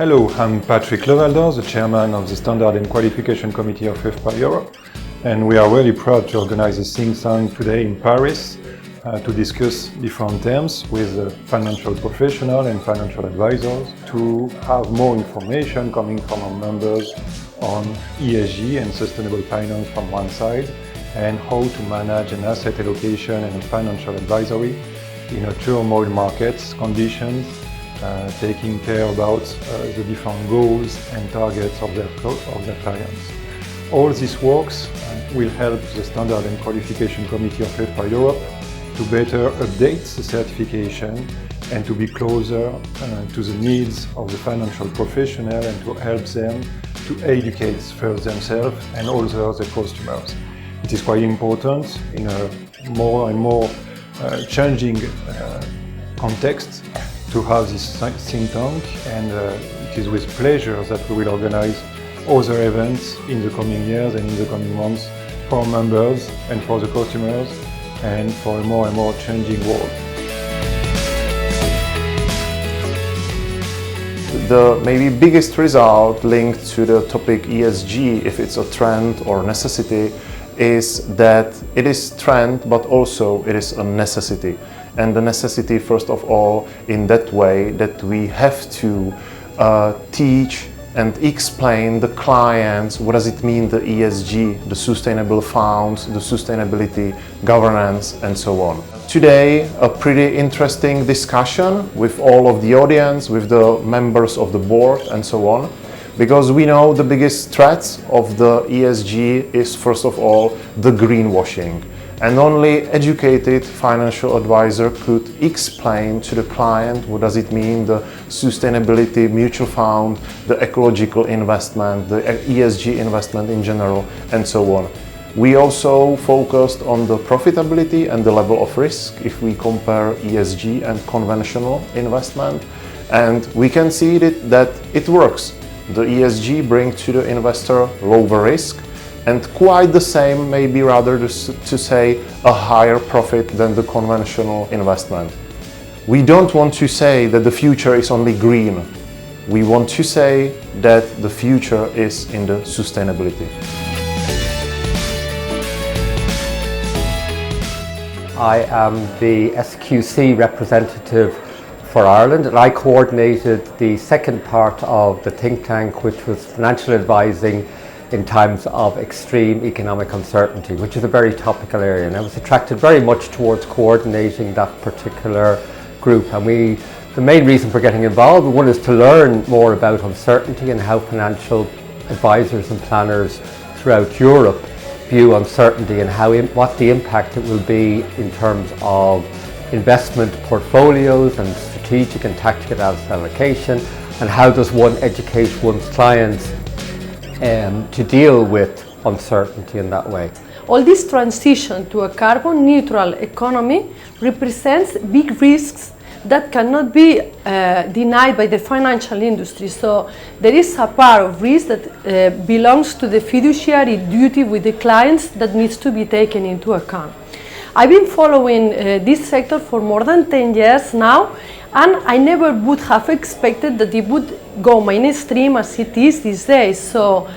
Hello, I'm Patrick Levalder, the chairman of the Standard and Qualification Committee of Efpa Europe, and we are really proud to organize this think tank today in Paris to discuss different terms with financial professionals and financial advisors to have more information coming from our members on ESG and sustainable finance from one side, and how to manage an asset allocation and financial advisory in a turmoil markets conditions, taking care about the different goals and targets of their clients. All these works will help the Standard and Qualification Committee of Efpa Europe to better update the certification and to be closer to the needs of the financial professional and to help them to educate first themselves and also the customers. It is quite important in a more and more changing context to have this think tank, and it is with pleasure that we will organize other events in the coming years and in the coming months for members and for the customers and for a more and more changing world. The maybe biggest result linked to the topic ESG, if it's a trend or necessity, is that it is trend, but also it is a necessity. And the necessity, first of all, in that way that we have to teach and explain the clients what does it mean, the ESG, the sustainable funds, the sustainability, governance, and so on. Today, a pretty interesting discussion with all of the audience, with the members of the board, and so on. Because we know the biggest threat of the ESG is, first of all, the greenwashing. And only educated financial advisor could explain to the client what does it mean, the sustainability mutual fund, the ecological investment, the ESG investment in general, and so on. We also focused on the profitability and the level of risk if we compare ESG and conventional investment. And we can see that it works. The ESG brings to the investor lower risk, and quite the same, maybe rather to say a higher profit than the conventional investment. We don't want to say that the future is only green. We want to say that the future is in the sustainability. I am the SQC representative for Ireland, and I coordinated the second part of the think tank, which was financial advising in times of extreme economic uncertainty, which is a very topical area, and I was attracted very much towards coordinating that particular group. And the main reason for getting involved, one is to learn more about uncertainty and how financial advisors and planners throughout Europe view uncertainty and what the impact it will be in terms of investment portfolios and strategic and tactical asset allocation, and how does one educate one's clients to deal with uncertainty in that way. All this transition to a carbon neutral economy represents big risks that cannot be denied by the financial industry. So there is a part of risk that belongs to the fiduciary duty with the clients that needs to be taken into account. I've been following this sector for more than 10 years now, and I never would have expected that it would go mainstream as it is these days. So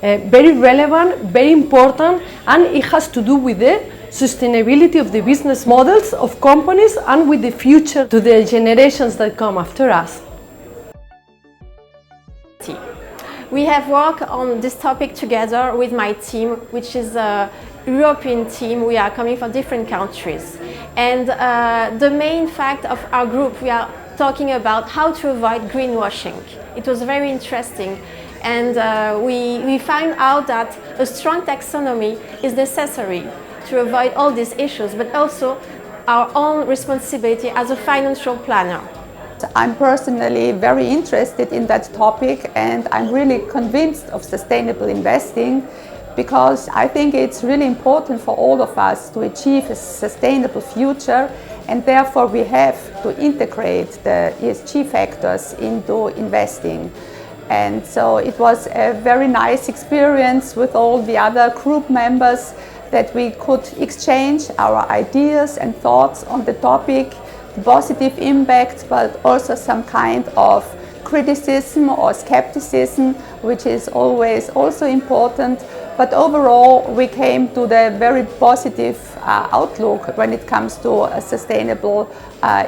very relevant, very important, and it has to do with the sustainability of the business models of companies and with the future to the generations that come after us. We have worked on this topic together with my team, which is a European team. We are coming from different countries. And the main fact of our group, we are talking about how to avoid greenwashing. It was very interesting. And we found out that a strong taxonomy is necessary to avoid all these issues, but also our own responsibility as a financial planner. I'm personally very interested in that topic, and I'm really convinced of sustainable investing, because I think it's really important for all of us to achieve a sustainable future, and therefore we have to integrate the ESG factors into investing. And so it was a very nice experience with all the other group members that we could exchange our ideas and thoughts on the topic, the positive impact, but also some kind of criticism or skepticism, which is always also important. But overall, we came to the very positive outlook when it comes to sustainable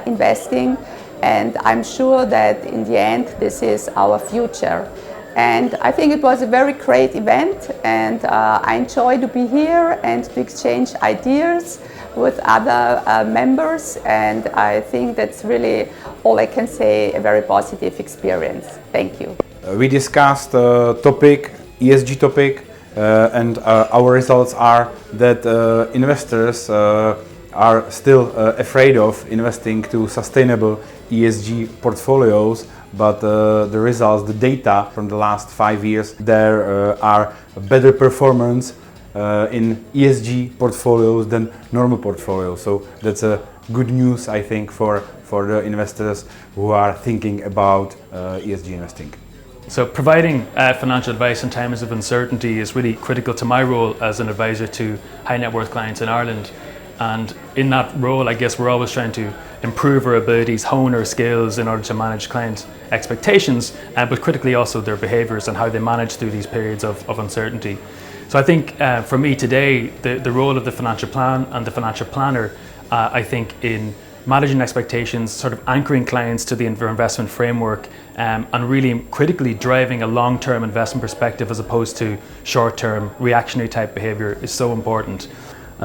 investing. And I'm sure that in the end, this is our future. And I think it was a very great event, and I enjoy to be here and to exchange ideas with other members, and I think that's really all I can say, a very positive experience. Thank you. We discussed ESG topic, and our results are that investors are still afraid of investing to sustainable ESG portfolios, but the results, the data from the last 5 years, there are better performance in ESG portfolios than normal portfolios. So that's a good news, I think, for the investors who are thinking about ESG investing. So providing financial advice in times of uncertainty is really critical to my role as an advisor to high net worth clients in Ireland. And in that role, I guess we're always trying to improve our abilities, hone our skills in order to manage client expectations, but critically also their behaviours and how they manage through these periods of uncertainty. So I think for me today, the role of the financial plan and the financial planner, I think in managing expectations, sort of anchoring clients to the investment framework, and really critically driving a long-term investment perspective as opposed to short-term reactionary type behaviour is so important.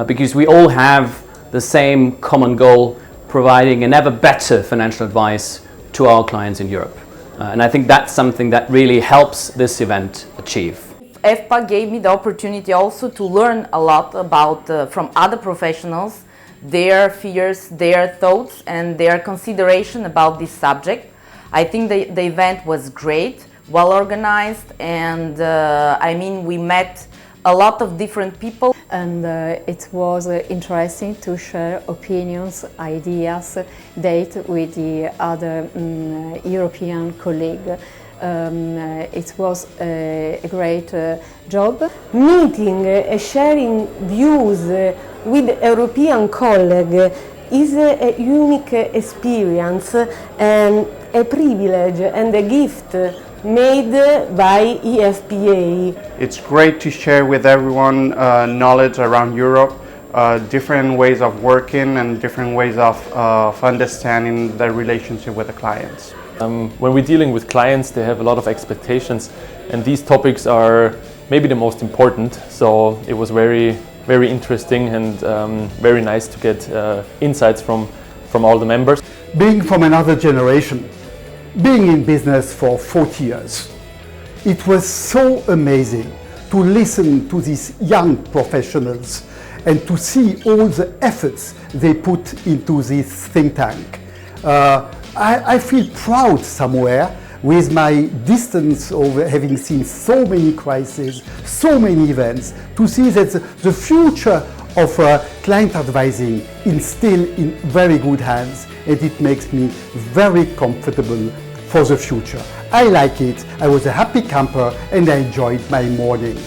Because we all have the same common goal, providing an ever better financial advice to our clients in Europe. And I think that's something that really helps this event achieve. Efpa gave me the opportunity also to learn a lot about from other professionals, their fears, their thoughts and their consideration about this subject. I think the event was great, well organized, and we met a lot of different people. And it was interesting to share opinions, ideas, date with the other European colleagues. It was a great job. Meeting and sharing views with European colleagues is a unique experience and a privilege and a gift made by EFPA. It's great to share with everyone knowledge around Europe, different ways of working and different ways of understanding the relationship with the clients. When we're dealing with clients, they have a lot of expectations, and these topics are maybe the most important. So it was very, very interesting and very nice to get insights from all the members. Being from another generation, being in business for 40 years, it was so amazing to listen to these young professionals and to see all the efforts they put into this think tank. I feel proud somewhere with my distance of having seen so many crises, so many events, to see that the future of client advising is still in very good hands, and it makes me very comfortable for the future. I like it. I was a happy camper and I enjoyed my morning.